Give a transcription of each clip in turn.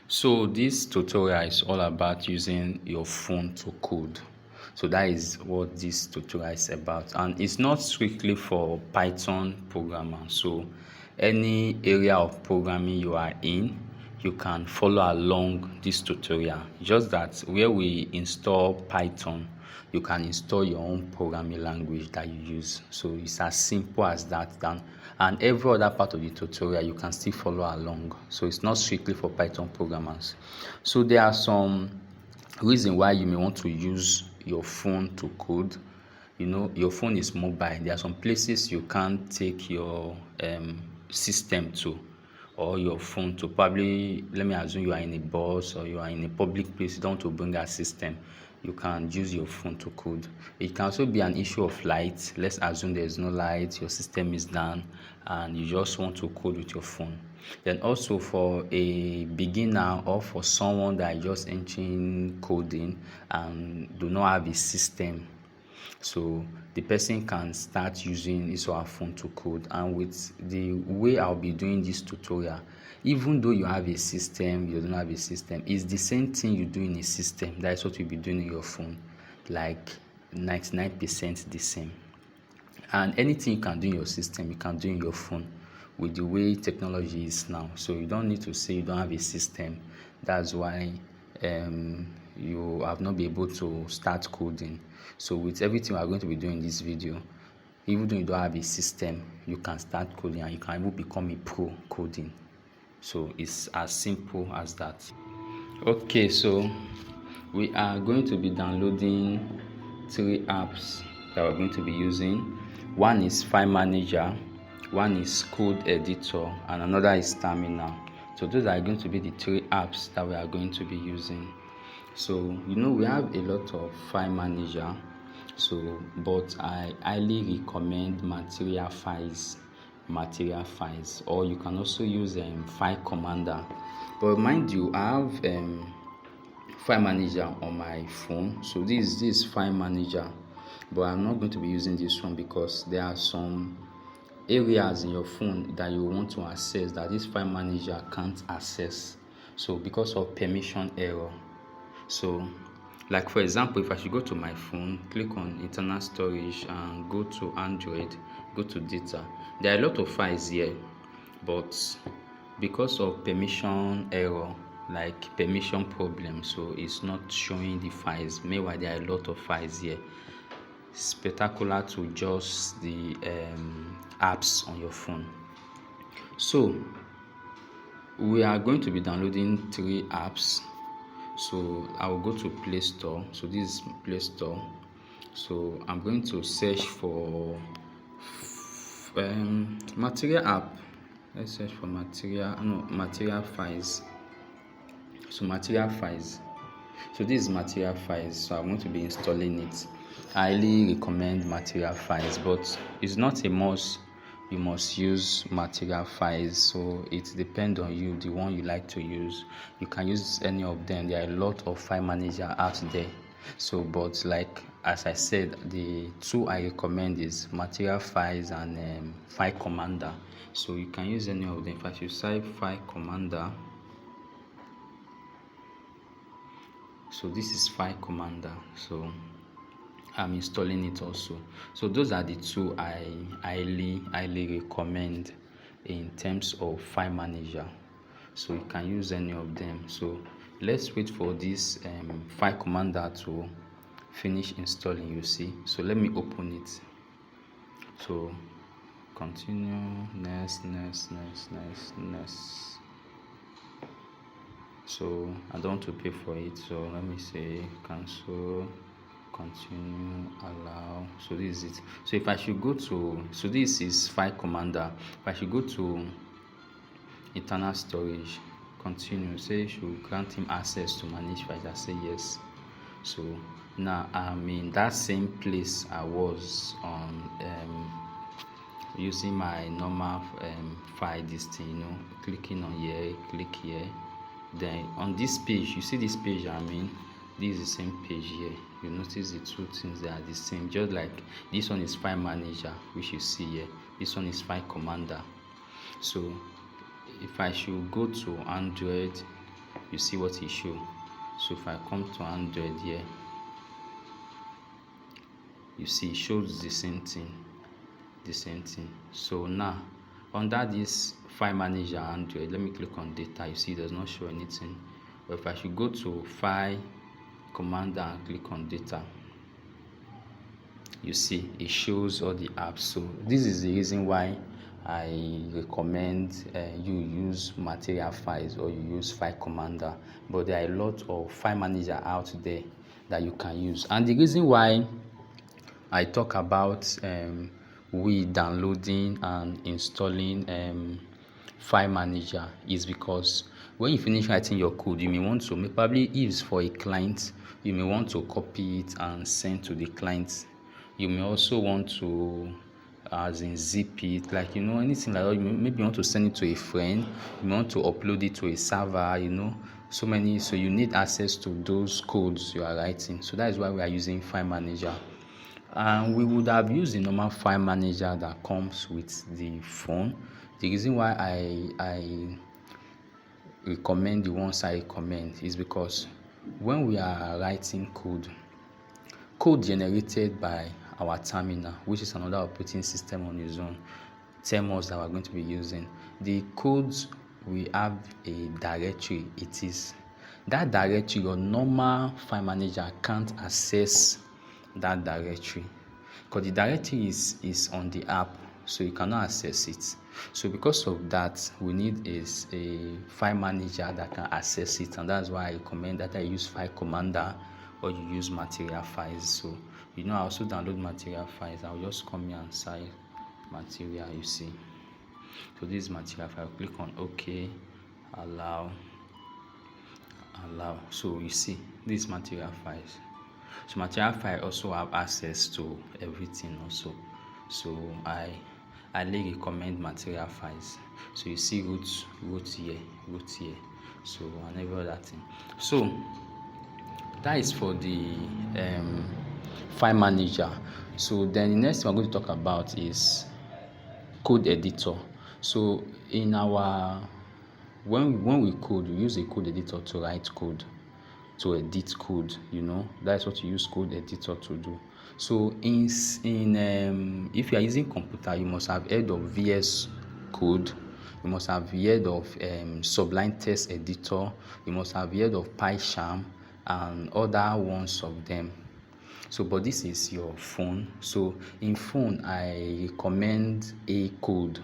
So this tutorial is all about using your phone to code. So that is what this tutorial is about, and it's not strictly for Python programmers. So any area of programming you are in, you can follow along this tutorial. Just that where we install Python, you can install your own programming language that you use. So it's as simple as that. And every other part of the tutorial you can still follow along. So it's not strictly for Python programmers. So there are some reasons why you may want to use your phone to code. Your phone is mobile. There are some places you can't take your system to, or your phone to. Probably, let me assume you are in a bus or you are in a public place, you don't want to bring that system. You can use your phone to code. It can also be an issue of light. Let's assume there's no light, your system is down, and you just want to code with your phone. Then also for a beginner or for someone that is just entering coding and do not have a system, so the person can start using his or her phone to code. And with the way I'll be doing this tutorial, even though you have a system, you don't have a system, it's the same thing you do in a system. That's what you'll be doing in your phone, like 99% the same. And anything you can do in your system, you can do in your phone with the way technology is now. So you don't need to say you don't have a system. That's why you have not been able to start coding. So with everything we are going to be doing in this video, even though you don't have a system, you can start coding and you can even become a pro coding. So it's as simple as that. Okay, so we are going to be downloading 3 apps that we're going to be using. One is File Manager, one is Code Editor, and another is Terminal. So those are going to be the 3 apps that we are going to be using. So we have a lot of File Manager, but I highly recommend material files, or you can also use File Commander. But mind you, I have File Manager on my phone. So this is File Manager, but I'm not going to be using this one because there are some areas in your phone that you want to access that this File Manager can't access. So because of permission error. So like for example, if I should go to my phone, click on internal storage and go to Android, go to data, there are a lot of files here, but because of permission error, like permission problem, so it's not showing the files. Meanwhile, there are a lot of files here. Spectacular to just the apps on your phone. So we are going to be downloading 3 apps. So I will go to Play Store. So this is Play Store. So I'm going to search for material app. Let's search for material files. So material files. So this is material files. So I'm going to be installing it. I highly recommend material files, but it's not a must. You must use material files, so it depends on you, the one you like to use. You can use any of them. There are a lot of File Manager out there. So, but like as I said, the 2 I recommend is material files and File Commander. So you can use any of them. If I should type File Commander, so this is File Commander. So I'm installing it also. So those are the 2 I highly recommend in terms of File Manager. So you can use any of them. So let's wait for this File Commander to finish installing. You see. So let me open it. So continue, next. So I don't want to pay for it. So let me say cancel. Continue, allow. So this is it. So if I should go to, so this is File Commander. If I should go to internal storage, continue, say should grant him access to manage files, I say yes. So now I'm in that same place I was on using my normal file this thing, clicking on here, click here. Then on this page, you see this page I'm in, this is the same page here. You notice the 2 things that are the same, just like this one is File Manager, which you see here. This one is File Commander. So if I should go to Android, you see what it show. So if I come to Android here, you see it shows the same thing. So now under this file manager Android, let me click on data. You see it does not show anything. But if I should go to file commander and click on data, you see it shows all the apps. So this is the reason why I recommend you use material files or you use file commander. But there are a lot of file manager out there that you can use. And the reason why I talk about we downloading and installing file manager is because when you finish writing your code, you may want to, probably if it's for a client, you may want to copy it and send to the client. You may also want to as in zip it, like anything like that. Maybe you want to send it to a friend, you want to upload it to a server, so you need access to those codes you are writing. So that is why we are using file manager. And we would have used the normal file manager that comes with the phone. The reason why I recommend the ones I recommend is because when we are writing code generated by our terminal, which is another operating system on its own, Termux, that we're going to be using, the codes we have a directory. It is that directory. Your normal file manager can't access that directory because the directory is on the app, so you cannot access it. So because of that, we need a file manager that can access it, and that's why I recommend that I use file commander or you use material files. So I also download material files. I'll just come here and say material, you see. So this is material file. Click on OK, allow. So you see this material files. So material file also have access to everything also. So I highly recommend material files. So you see root here, so and every other thing. So that is for the file manager. So then the next thing we're going to talk about is code editor. So in our when we code, we use a code editor to write code, to edit code. That's what you use code editor to do. So if you are using computer, you must have heard of VS Code, you must have heard of Sublime Text Editor, you must have heard of PyCharm and other ones of them. So but this is your phone. So in phone, I recommend Acode.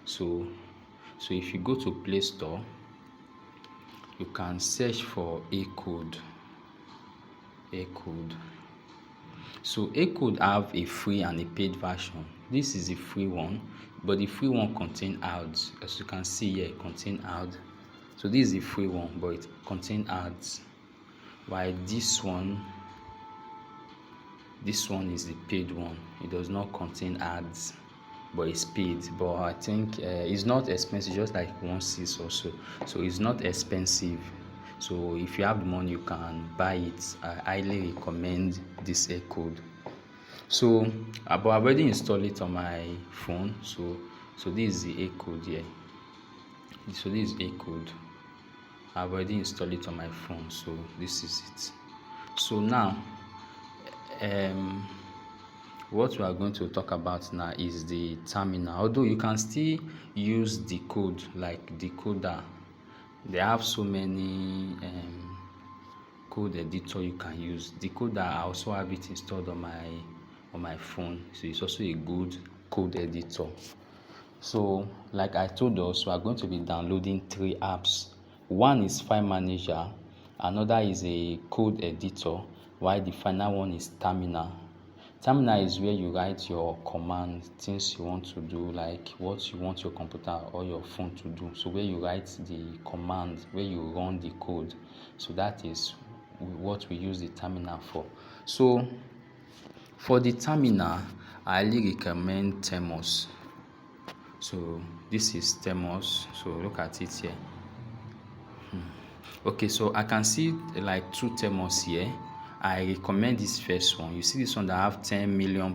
So if you go to Play Store, you can search for Acode. So Acode have a free and a paid version. This is the free one, but the free one contains ads. As you can see here, it contains ads. So this is the free one, but it contains ads. While this one is the paid one. It does not contain ads, but it's paid. But I think it's not expensive, just like 1.6 or so. So it's not expensive. So if you have the money, you can buy it. I highly recommend this Acode. So I've already installed it on my phone. So this is the Acode here. So this is Acode. I've already installed it on my phone. So this is it. So now what we are going to talk about now is the terminal. Although you can still use the code like Dcoder. They have so many code editor you can use. Dcoder, I also have it installed on my phone. So it's also a good code editor. So like I told us, we are going to be downloading 3 apps. One is file manager, another is a code editor, while the final one is terminal. Terminal is where you write your command, things you want to do, like what you want your computer or your phone to do. So where you write the command, where you run the code. So that is what we use the terminal for. So for the terminal, I highly recommend Termux. So this is Termux. So look at it here. Okay, so I can see like 2 Termux here. I recommend this first one. You see this one that have 10 million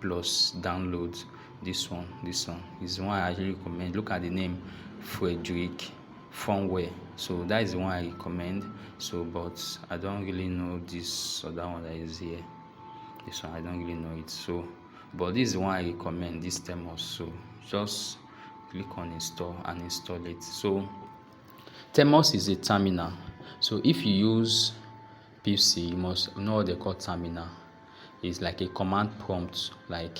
plus downloads. This one is the one I actually recommend. Look at the name, Frederick. firmware. So that is the one I recommend. So but I don't really know this other one that is here. This one I don't really know it. So but this is the one I recommend, this Termux. So just click on install and install it. So Termux is a terminal. So if you use PC, you must know what they call terminal. It's like a command prompt, like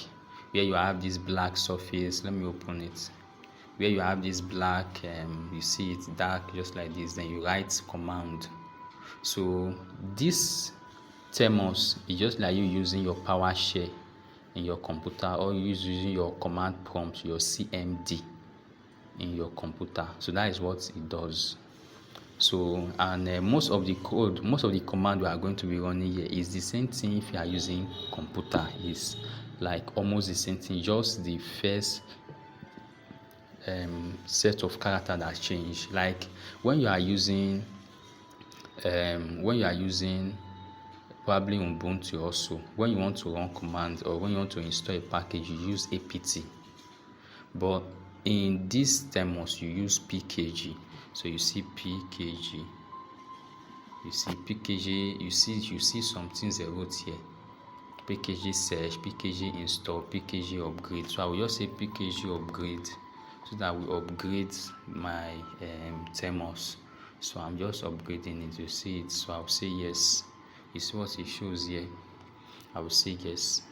where you have this black surface. Let me open it. Where you have this black, you see it dark just like this, then you write command. So this Termux is just like you using your PowerShell in your computer, or using your command prompt, your CMD in your computer. So that is what it does. So and most of the code, most of the command we are going to be running here is the same thing. If you are using computer, is like almost the same thing, just the first set of character that change. Like when you are using probably Ubuntu, also when you want to run commands or when you want to install a package, you use apt, but in this Termux you use pkg. So you see pkg, you see some things they wrote here: pkg search, pkg install, pkg upgrade. So I will just say pkg upgrade, so that will upgrade my Termux. So I'm just upgrading it. You see it, so I'll say yes. It's what it shows here. I will say yes.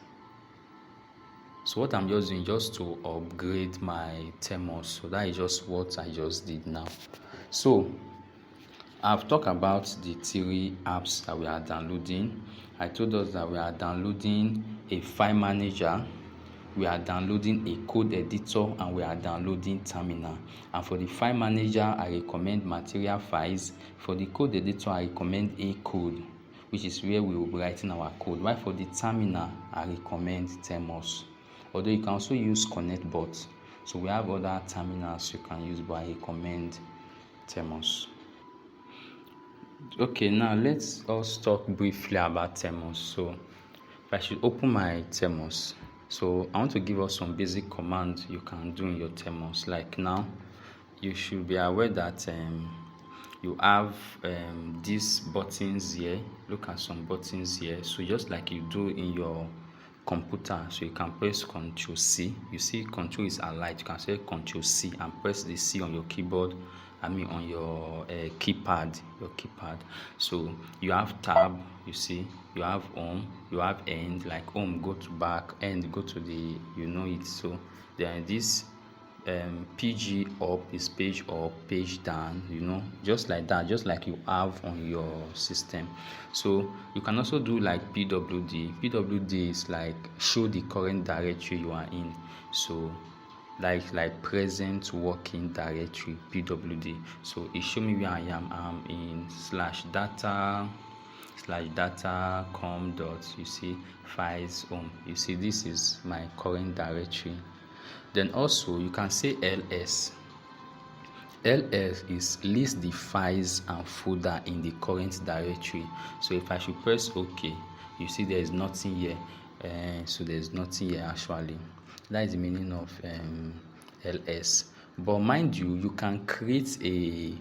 So what I'm just doing, just to upgrade my Termux. So that is just what I just did now. So I've talked about the 3 apps that we are downloading. I told us that we are downloading a file manager, we are downloading a code editor, and we are downloading terminal. And for the file manager, I recommend material files. For the code editor, I recommend Acode, which is where we will be writing our code. While for the terminal, I recommend Termux. Although you can also use ConnectBot. So we have other terminals you can use, but I recommend Termux. Okay, now let's us talk briefly about Termux. So if I should open my Termux, so I want to give us some basic commands you can do in your Termux. Like now, you should be aware that you have these buttons here. Look at some buttons here. So just like you do in your computer, so you can press Ctrl C. You see Ctrl is aligned. You can say Ctrl C and press the C on your keyboard. On your keypad, So you have tab. You see, you have home, you have end. Like home, go to back, end, go to the, you know it. So then this PG up is page up, page down, you know, just like that, just like you have on your system. So you can also do like PWD is like show the current directory you are in. So like present working directory, PWD. So it show me where I am. I'm in /data com dot, you see, files home. You see, this is my current directory. Then also you can say ls. ls is list the files and folder in the current directory. So if I should press OK, you see there is nothing here. So there's nothing here actually. That is the meaning of ls. But mind you, you can create a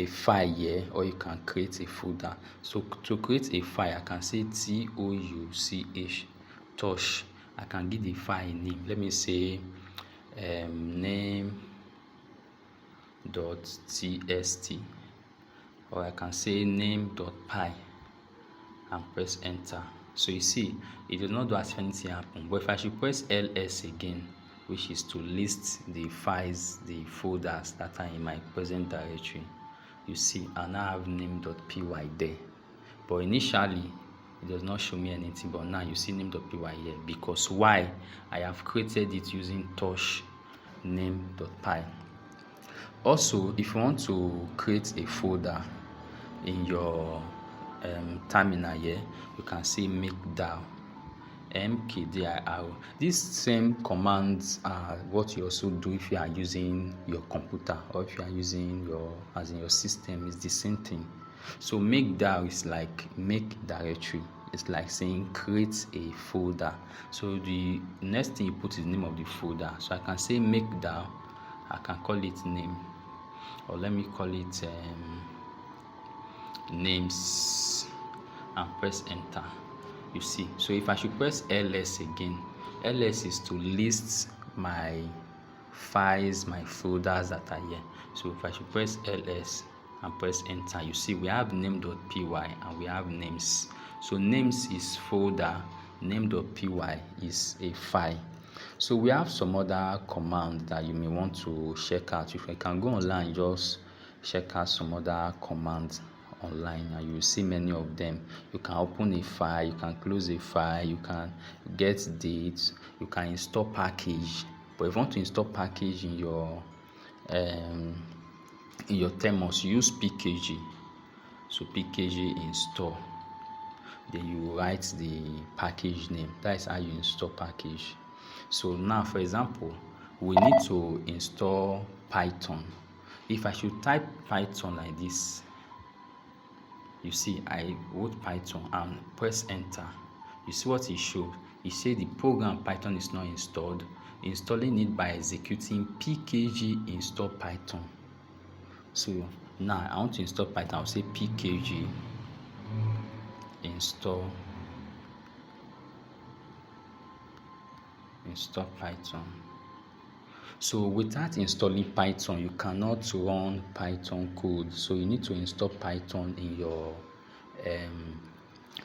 file here, or you can create a folder. So to create a file, I can say touch. I can give the file a name. Let me say name.txt, or I can say name.py and press enter. So you see, it does not do as anything happen. But if I should press ls again, which is to list the files, the folders that are in my present directory, you see I now have name.py there. But initially it does not show me anything, but now you see name.py here, because why? I have created it using touch name.py. Also, if you want to create a folder in your terminal here, you can say make-dir, mkdir. These same commands are what you also do if you are using your computer, or if you are using your system. It's the same thing. So make-dir is like make directory. It's like saying create a folder. So the next thing you put is the name of the folder. So I can say make-dir, I can call it name. or let me call it names, and press enter. You see, so if I should press ls again, ls is to list my files, my folders that are here. So if I should press ls and press enter, you see we have name.py and we have names. So names is folder, name.py is a file. So we have some other command that you may want to check out. If you can go online, just check out some other commands online and you will see many of them. You can open a file, you can close a file, you can get dates, you can install package. But if you want to install package in your Termux, use pkg. So pkg install, then you write the package name. That is how you install package. So now, for example, we need to install Python. If I should type Python like this, you see I wrote Python and press enter. You see what it showed? It said the program Python is not installed. Installing it by executing pkg install Python. So now I want to install Python. I'll say pkg install Python. So without installing Python, you cannot run Python code. So you need to install Python in your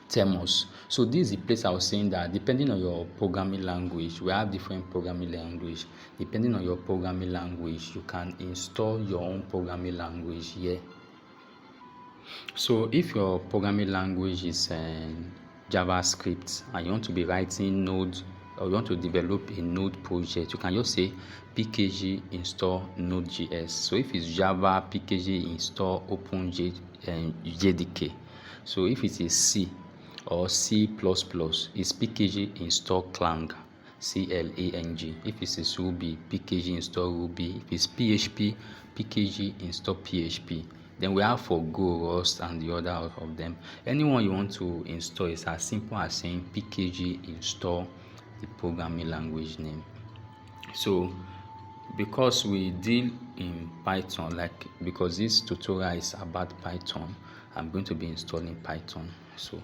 Termux. So this is the place I was saying that depending on your programming language, we have different programming language. Depending on your programming language, you can install your own programming language here. So if your programming language is JavaScript and you want to be writing Node, or you want to develop a Node project, you can just say pkg install Node.js. So if it's Java, pkg install OpenJDK. So if it is C or C++, it's pkg install clang, clang. If it is Ruby, pkg install Ruby. If it's PHP, pkg install PHP. Then we have for Go, Rust, and the other of them. Anyone you want to install is as simple as saying pkg install the programming language name. So because we deal in Python, because this tutorial is about Python, I'm going to be installing Python. So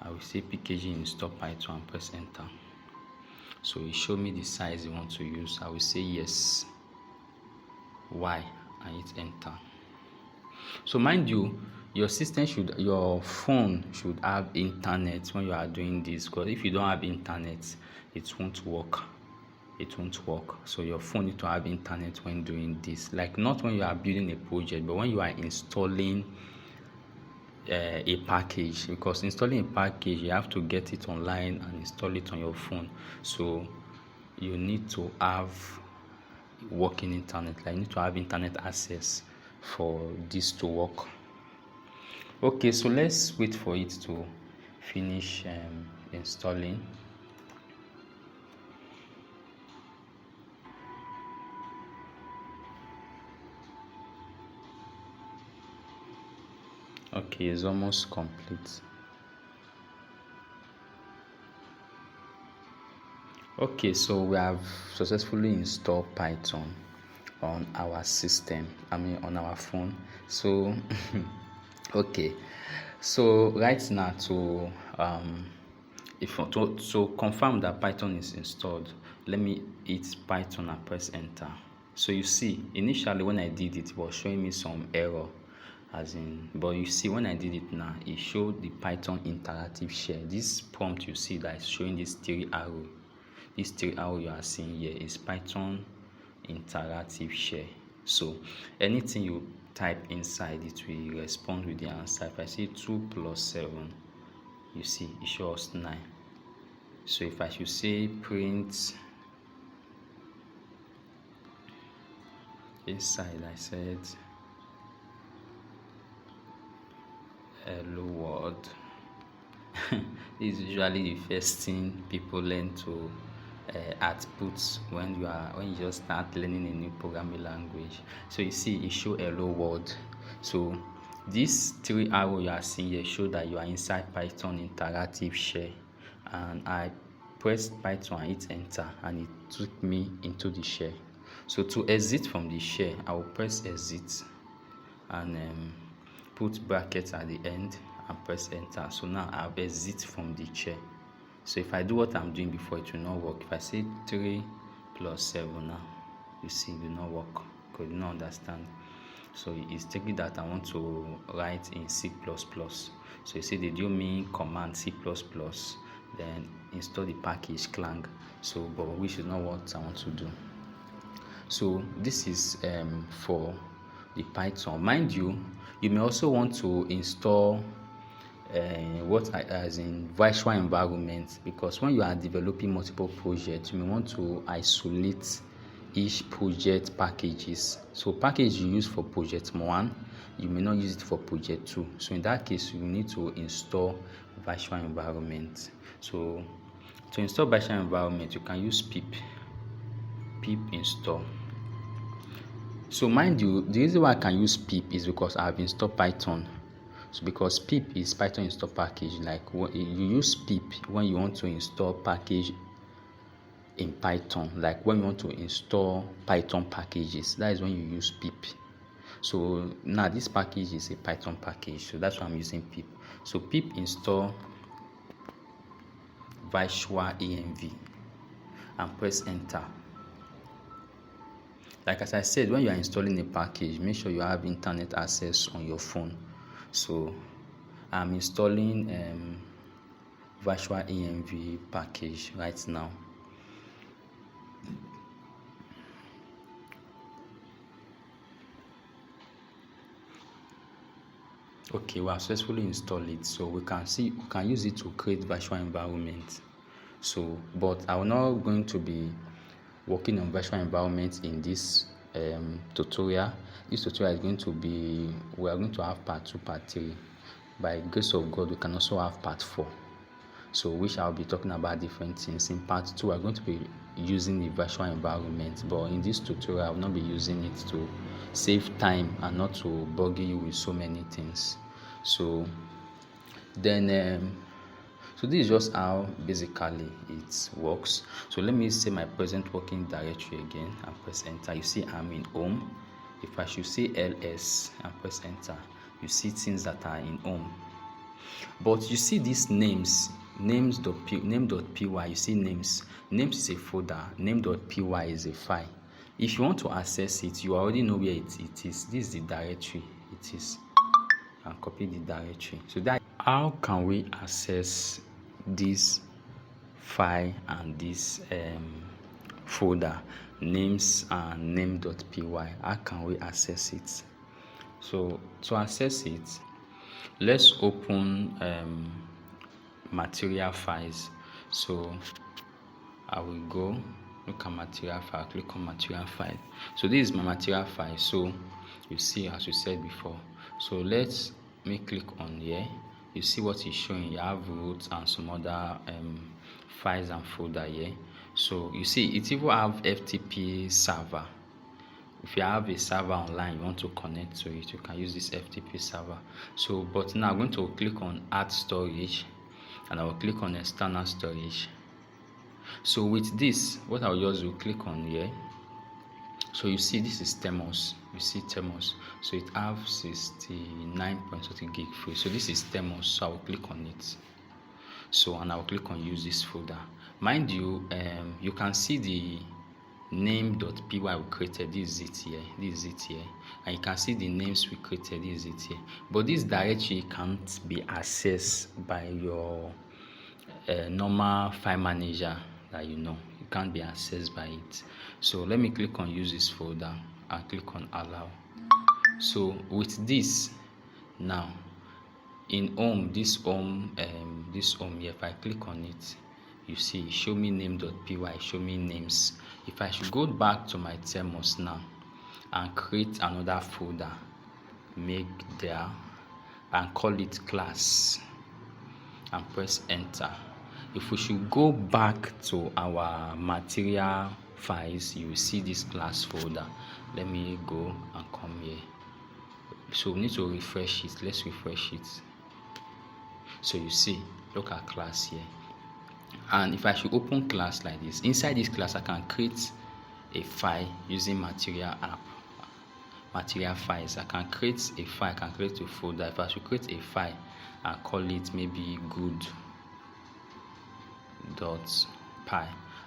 I will say pkg install Python and press enter. So it show me the size you want to use. I will say yes, Y, and hit enter. So mind you, your phone should have internet when you are doing this, because if you don't have internet, it won't work. So your phone need to have internet when doing this, like not when you are building a project, but when you are installing a package, because installing a package, you have to get it online and install it on your phone. So you need to have working internet, like you need to have internet access for this to work. Okay, so let's wait for it to finish installing. Okay, it's almost complete. Okay, so we have successfully installed Python on our system, on our phone. So okay, so right now to confirm that Python is installed, let me hit Python and press enter. So you see, initially when I did it was showing me some error, but you see when I did it now, it showed the Python interactive share. This prompt you see that is showing this three arrow. This three arrow you are seeing here is Python interactive share. So anything you type inside, it will respond with the answer. If I say 2 + 7, you see it shows 9. So if I should say print inside, I said hello world. This is usually the first thing people learn to output when you just start learning a new programming language. So you see it show hello world. So these three arrows you are seeing here show that you are inside Python interactive share, and I pressed Python and hit enter, and it took me into the share. So to exit from the share, I will press exit. and put brackets at the end and press enter. So now I'll exit from the chair. So if I do what I'm doing before, it will not work. If I say 3 plus 7 now, you see it will not work because you don't understand. So it's taking that I want to write in C++. So you see they do me command C++, then install the package clang. So but which is not what I want to do. So this is for the Python. Mind you, you may also want to install as in virtual environment, because when you are developing multiple projects, you may want to isolate each project packages. So package you use for project 1, you may not use it for project 2. So in that case, you need to install virtual environment. So to install virtual environment, you can use pip install. So mind you, the reason why I can use pip is because I have installed Python. So because pip is Python install package, like you use pip when you want to install package in Python, like when you want to install Python packages, that is when you use pip. So now this package is a Python package, so that's why I'm using pip. So pip install virtual env and press enter. Like as I said, when you are installing a package, make sure you have internet access on your phone. So I'm installing virtual env package right now. Okay, we have successfully installed it, so we can use it to create virtual environment. So but I'm not going to be working on virtual environment in this tutorial. This tutorial is going to be, we are going to have part 2, part 3. By grace of God, we can also have part 4. So which I'll be talking about different things. In part 2, we're going to be using the virtual environment, but in this tutorial, I will not be using it to save time and not to bug you with so many things. So then so this is just how basically it works. So let me say my present working directory again and press enter. You see I'm in home. If I should say ls and press enter, you see things that are in home. But you see these names, name.py, you see names. Names is a folder, name.py is a file. If you want to access it, you already know where it is. This is the directory it is. And copy the directory. So that how can we access this file and this folder, names and name.py? How can we access it? So to access it, let's open material files. So I will go look at material file, click on material file. So this is my material file. So you see, as we said before, so let me click on here. You see what is showing. You have root and some other files and folder here. So you see it even have FTP server. If you have a server online, you want to connect to it, you can use this FTP server. So but now I'm going to click on add storage and I will click on external storage. So with this, what I'll just do, click on here. So you see this is Termux. You see Termux. So it have 69.30 gig free. So this is Termux. So I will click on it. So and I will click on use this folder. Mind you, you can see the name.py we created. This is it here. This is it here. And you can see the names we created. This is it here. But this directory can't be accessed by your normal file manager that you know. It can't be accessed by it. So let me click on use this folder and click on allow. So with this now in home, this home here, if I click on it, you see show me name.py, show me names. If I should go back to my Termux now and create another folder, make there and call it class and press enter. If we should go back to our material files, you will see this class folder. Let me go and come here. So we need to refresh it. Let's refresh it. So you see, look at class here. And if I should open class like this, inside this class I can create a file using material app. material files. I can create a file, I can create a folder. If I should create a file and call it maybe good.py.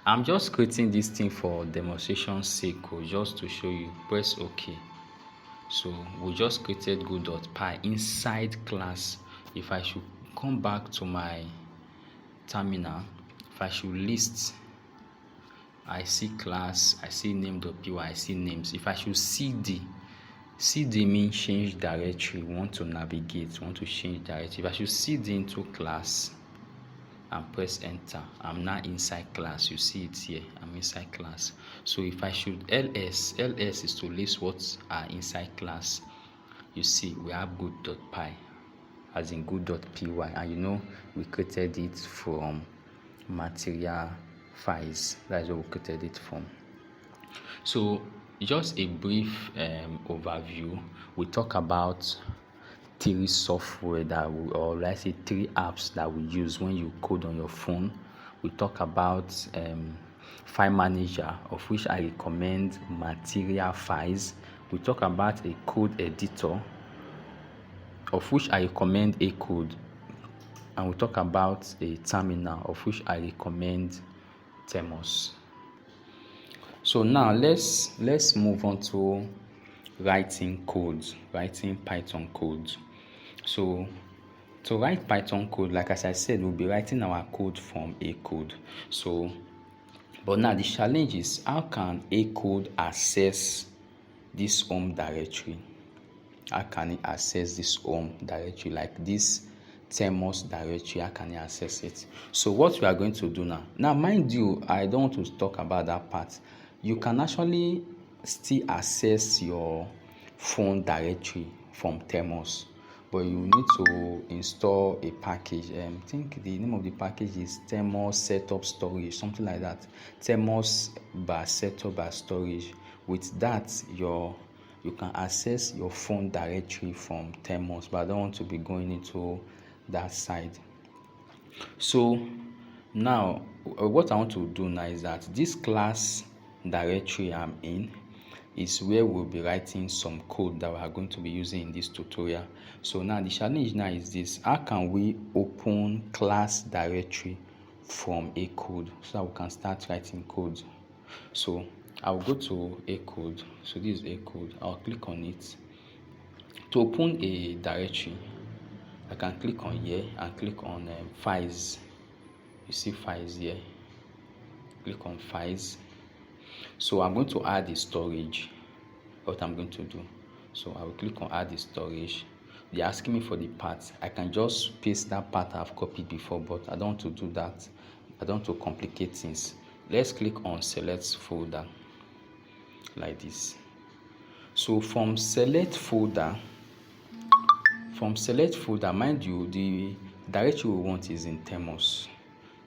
I'm just creating this thing for demonstration sake, just to show you. Press OK. So we just created good.py inside class. If I should come back to my terminal, if I should list, I see class, I see name.py, I see names. If I should cd means change directory, want to navigate, want to change directory. If I should cd into class and press enter, I'm now inside class. You see it here, I'm inside class. So if I should ls is to list what are inside class. You see we have good.py as in good.py, and you know we created it from material files. That is what we created it from. So just a brief overview. We talk about three software that we, or let's say three apps that we use when you code on your phone. We talk about file manager, of which I recommend material files. We talk about a code editor, of which I recommend Acode, and we talk about a terminal, of which I recommend Termux. So now let's move on to writing codes, writing Python codes. So to write Python code, like as I said, we'll be writing our code from Acode. So, but now the challenge is, how can Acode access this home directory? How can it access this home directory, like this Termux directory? How can it access it? So what we are going to do now, mind you, I don't want to talk about that part. You can actually still access your phone directory from Termux, but you need to install a package. I think the name of the package is Termux setup storage, something like that. Termux setup storage. With that, you can access your phone directory from Termux, but I don't want to be going into that side. So now what I want to do now is that this class directory I'm in is where we'll be writing some code that we are going to be using in this tutorial. So now the challenge now is this: how can we open class directory from Acode so that we can start writing code? So I'll go to Acode. So this is Acode. I'll click on it. To open a directory, I can click on here and click on files. You see files here. Click on files. So I'm going to add the storage. What I'm going to do, so I will click on add the storage. They're asking me for the path. I can just paste that path I've copied before, but I don't want to do that. I don't want to complicate things. Let's click on select folder like this. So from select folder, mind you, the directory we want is in Termux.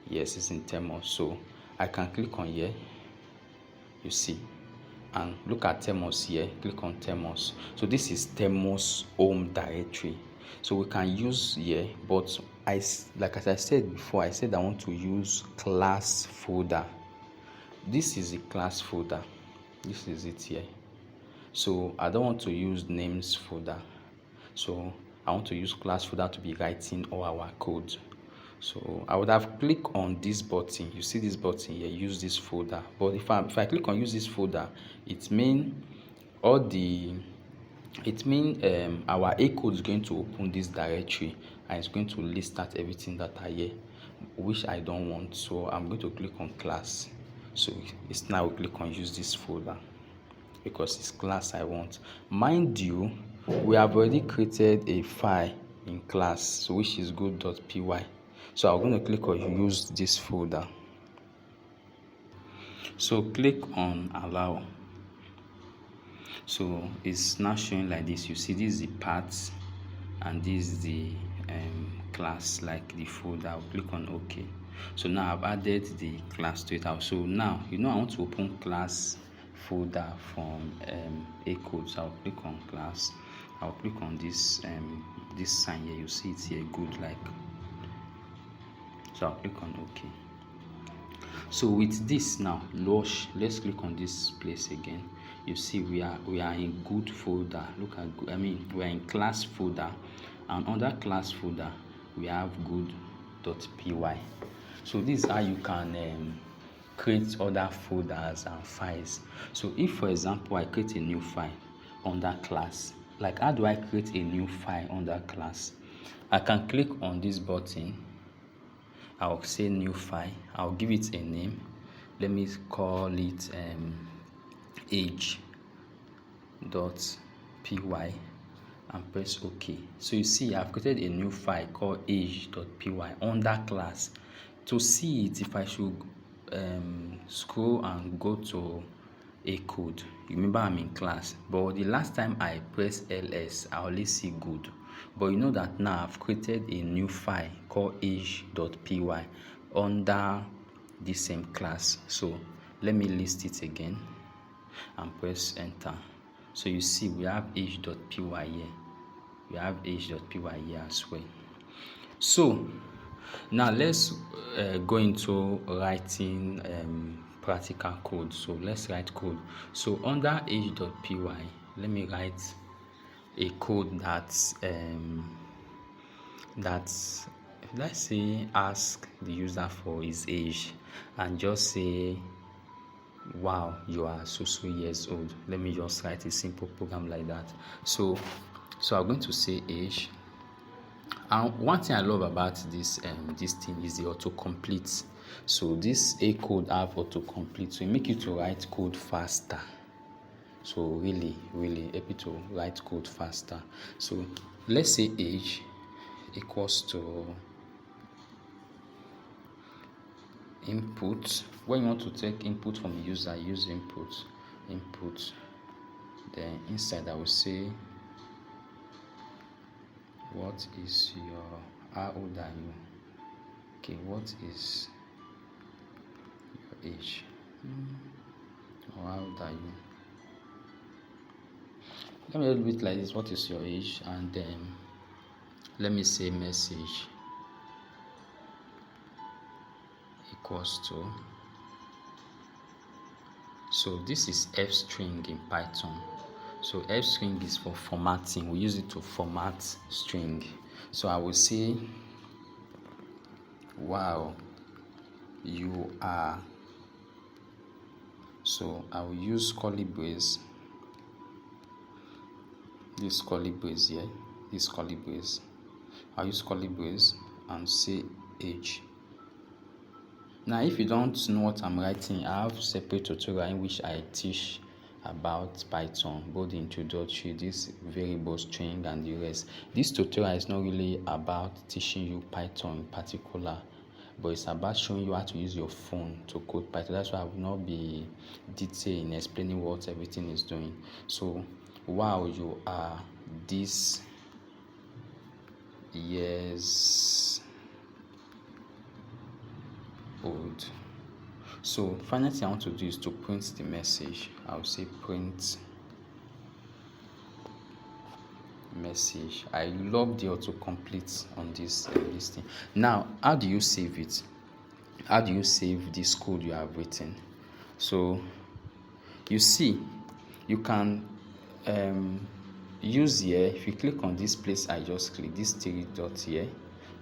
Yes, it's in Termux. So I can click on here. You see, and look at Termux here. Click on Termux. So this is Termux home directory. So we can use here, but like as I said before, I said I want to use class folder. This is the class folder. This is it here. So I don't want to use names folder. So I want to use class folder to be writing all our code. So I would have clicked on this button. You see this button here, use this folder. But if I click on use this folder, it means our Acode is going to open this directory and it's going to list out everything that are here, which I don't want. So I'm going to click on class. So it's now we click on use this folder because it's class I want. Mind you, we have already created a file in class, so which is good.py. So I'm going to click on use this folder. So click on allow. So it's now showing like this. You see, this is the path and this is the class, like the folder. I'll click on OK. So now I've added the class to it. So now, I want to open class folder from Acode. So I'll click on class. I'll click on this sign here. You see it's here, good, like. So I'll click on OK. So with this now, let's click on this place again. you see we are in good folder. Look at good, we are in class folder, and under class folder we have good.py. So this is how you can create other folders and files. So if, for example, I create a new file under class, like how do I create a new file under class? I can click on this button. I'll say new file. I'll give it a name. Let me call it age.py and press OK. So you see I've created a new file called age.py under class. To see it, if I should scroll and go to Acode, remember I'm in class, but the last time I press ls I only see good. But you know that now I've created a new file called age.py under the same class. So let me list it again and press enter. So you see we have age.py here. We have age.py here as well. So now let's go into writing practical code. So let's write code. So under age.py, let me write a code that's let's say ask the user for his age and just say, wow, you are so years old. Let me just write a simple program like that. So I'm going to say age. And one thing I love about this thing is the autocomplete. So this Acode have autocomplete, so it make you to write code faster. So really help you to write code faster. So let's say age equals to input. When you want to take input from the user, use input. Then inside I will say, what is how old are you? Okay, what is your age? Or how old are you? Let me do it like this. What is your age? And then let me say message equals to. So this is f string in Python. So f string is for formatting. We use it to format string. So I will say, wow, you are. So I will use curly brace. This curly brace here. This curly brace. I'll use curly brace and say age. Now, if you don't know what I'm writing, I have separate tutorial in which I teach about Python, both the introductory, this variable string and the rest. This tutorial is not really about teaching you Python in particular, but it's about showing you how to use your phone to code Python. That's why I will not be detailed in explaining what everything is doing. So wow, you are this years old. So final thing I want to do is to print the message. I'll say print message. I love the autocomplete on this thing. Now, how do you save it? How do you save this code you have written? So you see, you can use here. If you click on this place, I just click this three dots here.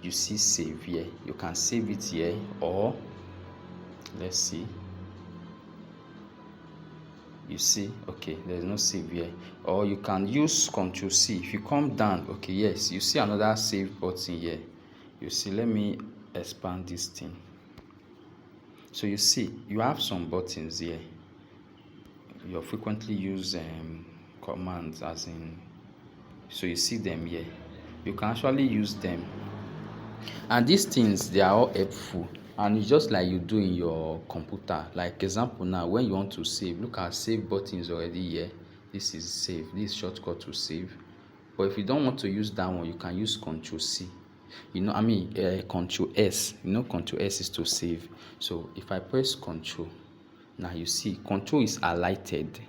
You see save here. You can save it here, or let's see. You see, okay, there's no save here. Or you can use Ctrl C. If you come down, okay, yes, you see another save button here. You see, let me expand this thing. So you see, you have some buttons here. You frequently use commands, as in, so you see them here. You can actually use them. And these things, they are all helpful. And it's just like you do in your computer. Like example now, when you want to save, look at save buttons already here. This is save. This is shortcut to save. But if you don't want to use that one, you can use Ctrl C. Ctrl S. Ctrl S is to save. So if I press Ctrl, now you see Ctrl is highlighted.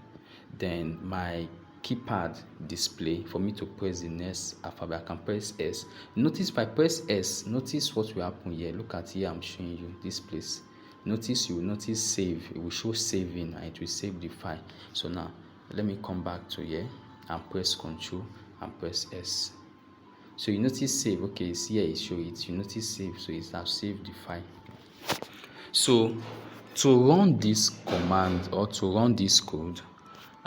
Then my keypad display for me to press the next alphabet. I can press S. Notice if I press S, notice what will happen here. Look at here, I'm showing you this place. Notice, you will notice save. It will show saving and it will save the file. So now let me come back to here and press Ctrl and press S. So you notice save. Okay, it's here, it show it. You notice save, so it has saved the file. So to run this command or to run this code,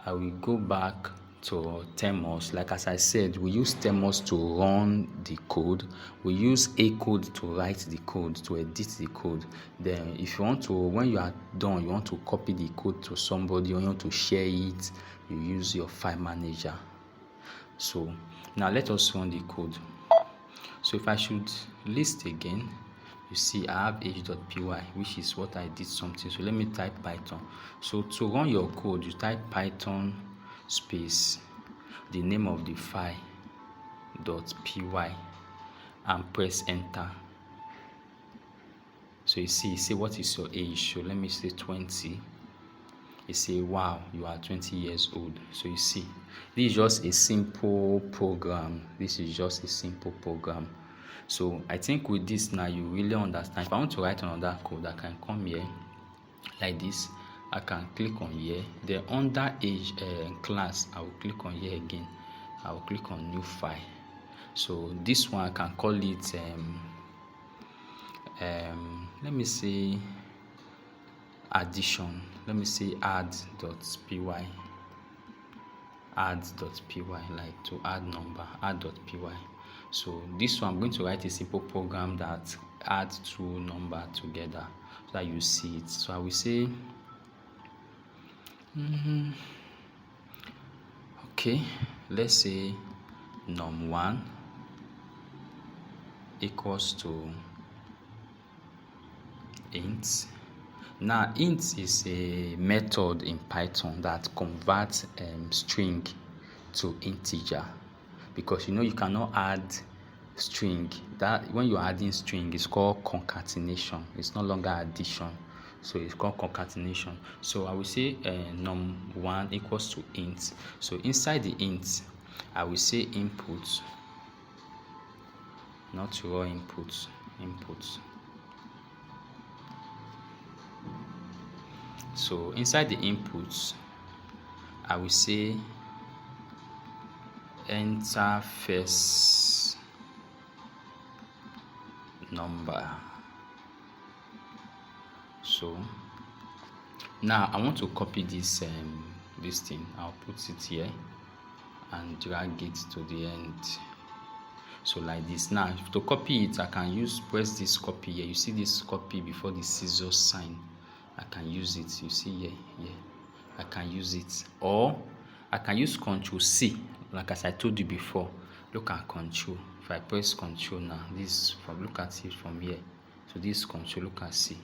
I will go back to Termux. Like as I said, we use Termux to run the code. We use Acode to write the code, to edit the code. Then if you want to, when you are done, you want to copy the code to somebody or you want to share it, you use your file manager. So now let us run the code. So if I should list again, you see I have h.py, which is what I did something. So let me type Python. So to run your code, you type Python space the name of the file .py and press enter. So you see what is your age. So let me say 20. You say, wow, you are 20 years old. So you see, this is just a simple program. This is just a simple program. So I think with this now, you really understand. If I want to write another code, I can come here like this. I can click on here. Then under age class, I will click on here again. I will click on new file. So this one I can call it let me say addition. Let me say add.py, like to add number, add.py. So this one I'm going to write a simple program that adds two numbers together so that you see it. So I will say okay, let's say num1 equals to int. Now int is a method in Python that converts string to integer, because you know you cannot add string. That when you're adding string, it's called concatenation. It's no longer addition, so it's called concatenation. So I will say num1 equals to int. So inside the int, I will say input, not raw input, So inside the inputs, I will say enter first number. So now I want to copy this thing. I'll put it here and drag it to the end. So like this. Now to copy it, I can press this copy here. You see this copy before the scissors sign. I can use it. You see here. I can use it, or I can use Ctrl C, like as I told you before. Look at Ctrl. If I press Ctrl now, this look at it from here. So this Ctrl, look at C.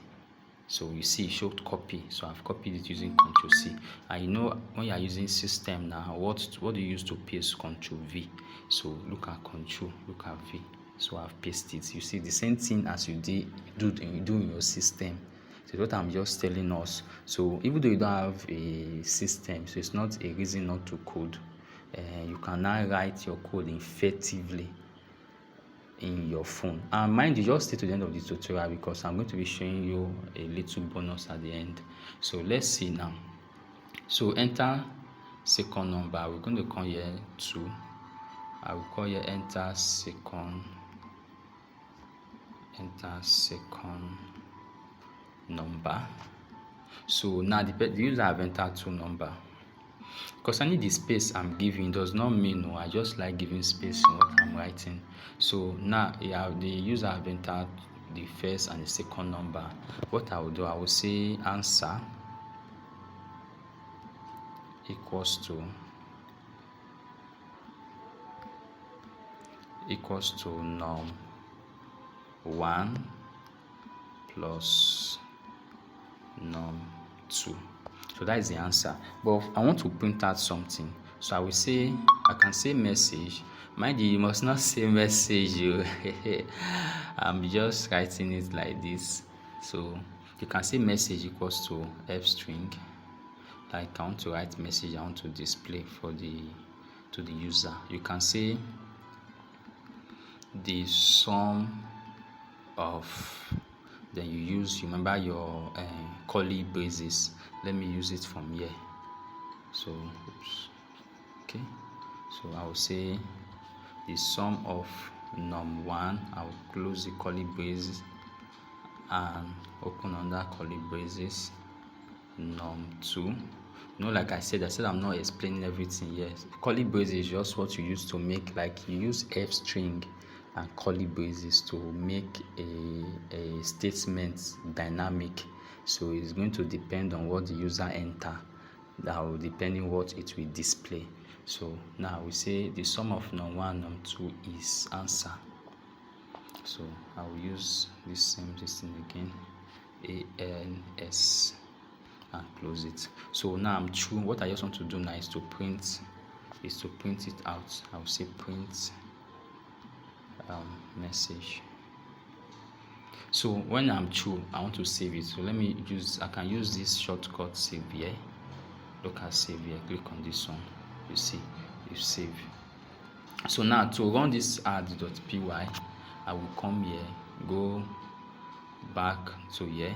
So you see it showed copy. So I've copied it using Ctrl C. And you know when you are using system now, what do you use to paste? Ctrl V. So look at Ctrl, look at V. So I've pasted it. You see the same thing as you do in your system. So what I'm just telling us. So even though you don't have a system, so it's not a reason not to code. You can now write your code effectively in your phone. And mind you, just stay to the end of the tutorial because I'm going to be showing you a little bonus at the end. So let's see now. So enter second number. We're going to come here 2. I will call here enter second number. So now the user have entered 2 number. Because I need the space I'm giving does not mean no. I just like giving space in what I'm writing. So now the user have entered the first and the second number. What I will do, I will say answer equals to num1 plus num2. So that is the answer. But I want to print out something. So I can say message. Mind you must not say message. I'm just writing it like this. So you can say message equals to f string. Like I want to write message, I want to display to the user. You can say the sum of, then you remember your curly braces. Let me use it from here. So oops, okay, so I will say the sum of num1, I will close the curly braces and open under curly braces, num2. Like I said I'm not explaining everything here. Curly braces is just what you use to make, like you use f string and curly braces to make a statement dynamic. So it's going to depend on what the user enter, that will depending what it will display. So now we say the sum of num1 num2 is answer. So I will use this same thing again, ans, and close it. So now I'm true. What I just want to do now is to print it out. I will say print message. So when I'm true, I want to save it. So I can use this shortcut save here. Look at save here, click on this one. You see, you save. So now to run this add.py, I will come here, go back to here.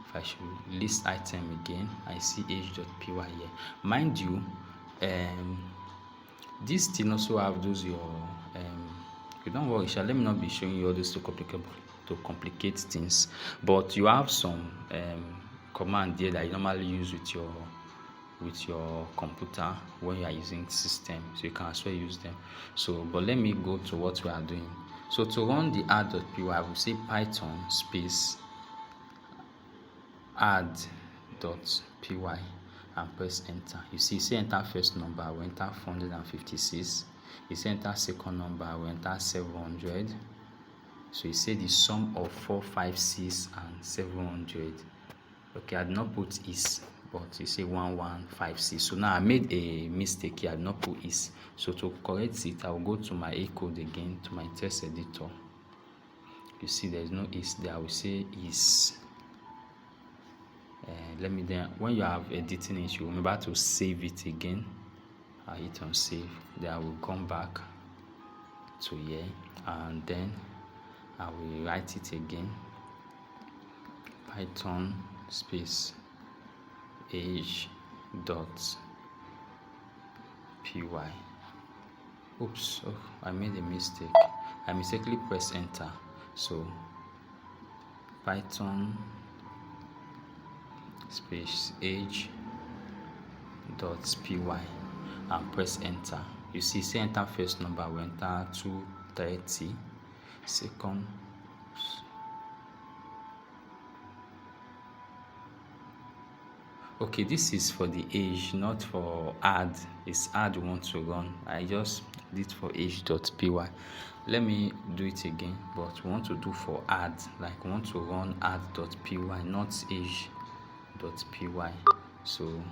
If I should list item again, I see age.py here. Mind you, this still also have those you don't worry, let me not be showing you all this to complicate things, but you have some command there that you normally use with your computer when you are using system, so you can as well use them. So but let me go to what we are doing. So to run the add.py, I will say python space add.py and press enter. You see, say enter first number, I will enter 456. You say enter second number, I will enter 700. So you say the sum of 456 and 700. Okay, I did not put is, but you say 1156. So now I made a mistake here, I did not put is. So to correct it, I will go to my Acode again, to my text editor. You see there is no is there. I will say is. Let me then, when you have editing it, you remember to save it again. I hit on save. Then I will come back to here, and then I will write it again. Python space age dot py. Oops, I made a mistake. I mistakenly pressed enter. So Python space age dot py and press enter. You see, say enter first number, we enter 230. Second, okay, this is for the age, not for add. It's add we want to run. I just did for age.py. Let me do it again, but we want to do for add, like we want to run add.py, not age.py. So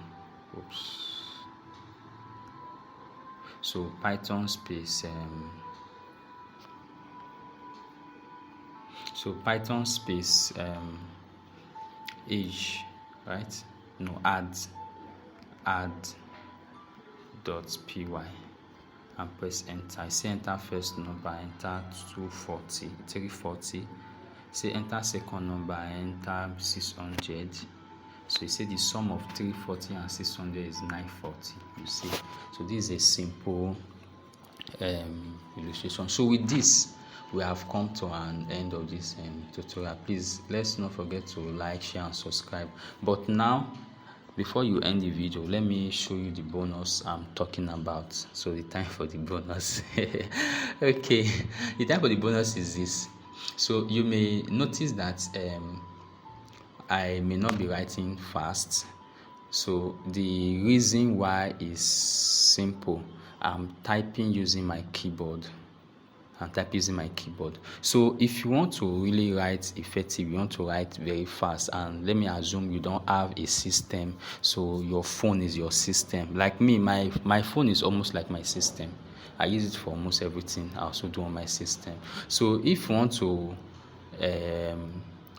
oops. So Python space age, right? No, add.py and press enter. I say enter first number, enter 340. Say enter second number, enter 600. So you say the sum of 340 and 600 is 940. You see, so this is a simple illustration. So with this, we have come to an end of this tutorial. Please let's not forget to like, share and subscribe. But now, before you end the video, let me show you the bonus I'm talking about. So the time for the bonus. Okay, the time for the bonus is this. So you may notice that I may not be writing fast. So the reason why is simple. I'm typing using my keyboard. So if you want to really write effective, you want to write very fast, and let me assume you don't have a system, so your phone is your system. Like me, my phone is almost like my system. I use it for almost everything. I also do on my system. So if you want to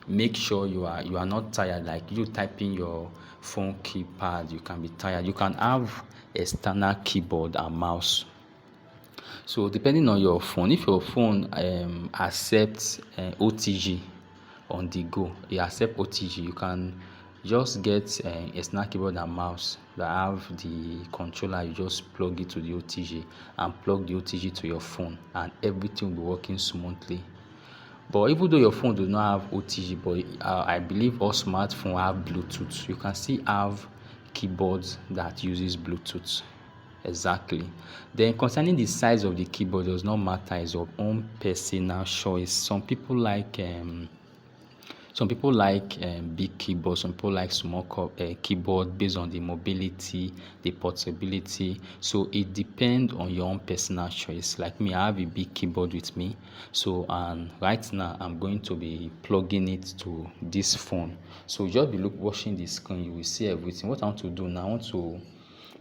make sure you are not tired, like you typing your phone keypad, you can be tired. You can have external keyboard and mouse. So depending on your phone, if your phone accepts OTG on the go, you accept OTG, you can Just get a snack keyboard and mouse that have the controller. You just plug it to the OTG and plug the OTG to your phone, and everything will be working smoothly. But even though your phone does not have OTG, but I believe all smartphones have Bluetooth. You can still have keyboards that uses Bluetooth. Exactly. Then concerning the size of the keyboard does not matter. It's your own personal choice. Some people like big keyboard, some people like small keyboard based on the mobility, the portability. So it depends on your own personal choice. Like me, I have a big keyboard with me. So and right now I'm going to be plugging it to this phone. So just be watching the screen, you will see everything. What I want to do now, I want to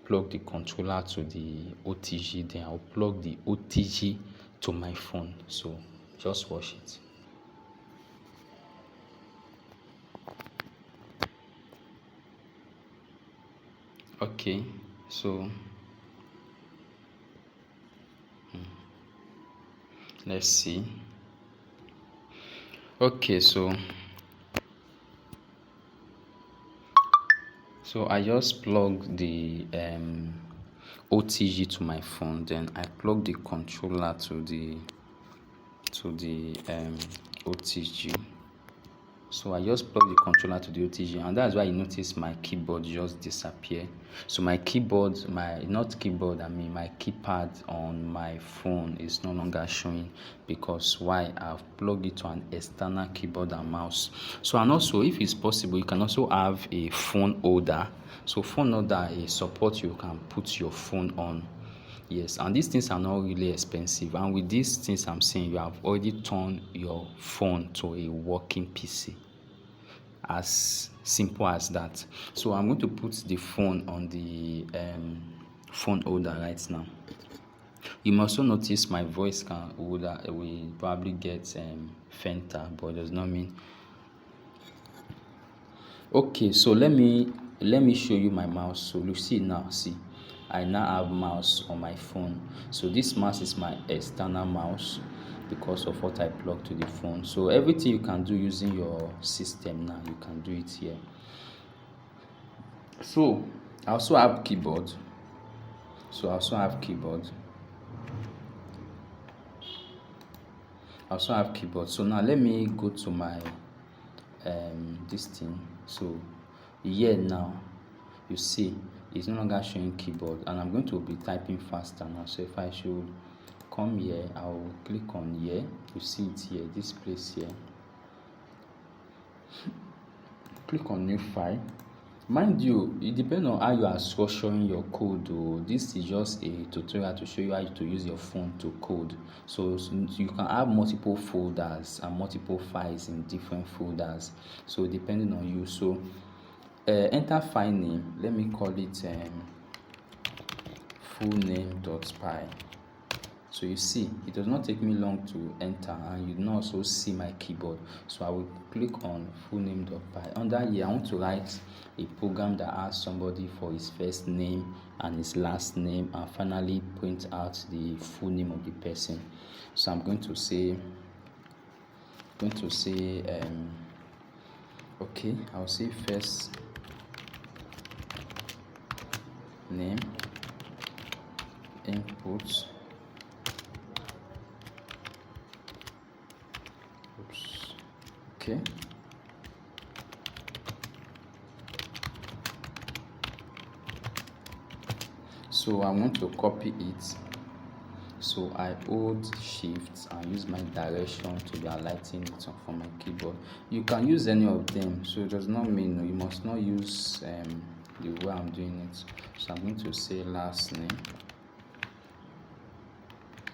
plug the controller to the OTG, then I'll plug the OTG to my phone. So just watch it. Okay, so let's see. Okay, so I just plug the OTG to my phone, then I plug the controller to the OTG. So I just plug the controller to the OTG, and that's why you notice my keyboard just disappear. So my keyboard, my keypad on my phone is no longer showing, because why? I've plugged it to an external keyboard and mouse. So, and also, if it's possible, you can also have a phone holder. So phone holder is support you can put your phone on. Yes, and these things are not really expensive. And with these things I'm saying, you have already turned your phone to a working PC. As simple as that. So I'm going to put the phone on the phone holder right now. You must also notice my voice will probably get fainter, but it does not mean. Okay, so let me show you my mouse. So you see now, I now have mouse on my phone. So this mouse is my external mouse because of what I plug to the phone. So everything you can do using your system now, you can do it here. So I also have keyboard. So now let me go to my this thing. So here now, you see it's no longer showing keyboard, and I'm going to be typing faster now. So if I should come here, I will click on here. You see it here, this place here. Click on new file. Mind you, it depends on how you are structuring your code. This is just a tutorial to show you how to use your phone to code. So you can have multiple folders and multiple files in different folders. So depending on you. So enter file name. Let me call it fullname.py. So you see, it does not take me long to enter, and you can also see my keyboard. So I will click on fullname.py. Under here, I want to write a program that asks somebody for his first name and his last name, and finally print out the full name of the person. So I'm going to say okay, I'll say first name input. Okay. So I want to copy it. So I hold shift and use my direction to be highlighting it from my keyboard. You can use any of them, so it does not mean you must not use the way I'm doing it. So I'm going to say last name.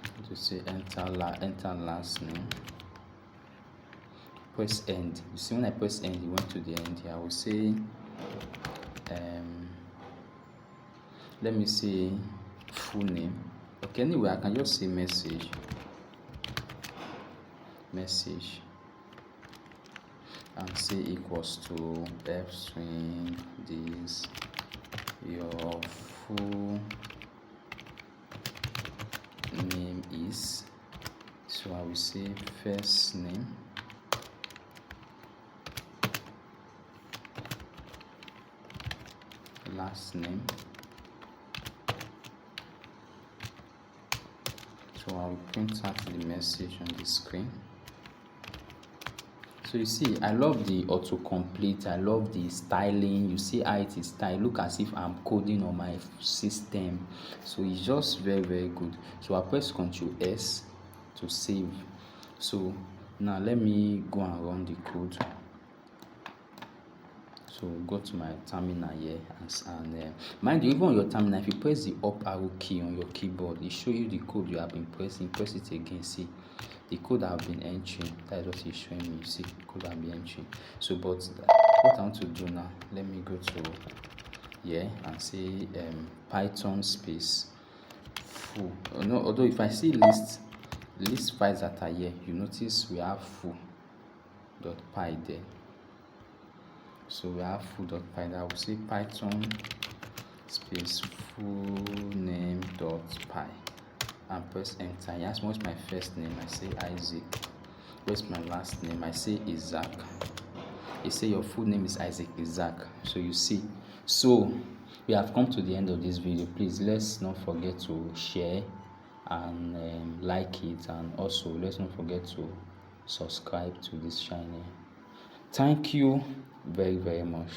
I'm going to say enter last name. Press end. You see, when I press end, it went to the end here. I will say let me say full name. Okay, anyway, I can just say message and say equals to f string this your full name is. So I will say first name last name. So I'll print out the message on the screen. So you see, I love the autocomplete, I love the styling. You see how it is styled. Look as if I'm coding on my system. So it's just very, very good. So I'll press Ctrl S to save. So now let me go and run the code. So go to my terminal here, and mind you, even on your terminal, if you press the up arrow key on your keyboard, it shows you the code you have been pressing. Press it again, see the code I've been entering. That is what it's showing me. See the code I've been entering. So but what I want to do now, let me go to here and say Python space full. No, although if I see list files that are here, you notice we have full.py there. So we have full.py. I will say Python space full name.py and press enter. He asks what's my first name. I say Isaac. What's my last name? I say Isaac. He say your full name is Isaac. So you see. So we have come to the end of this video. Please let's not forget to share and like it, and also let's not forget to subscribe to this channel. Thank you very, very much.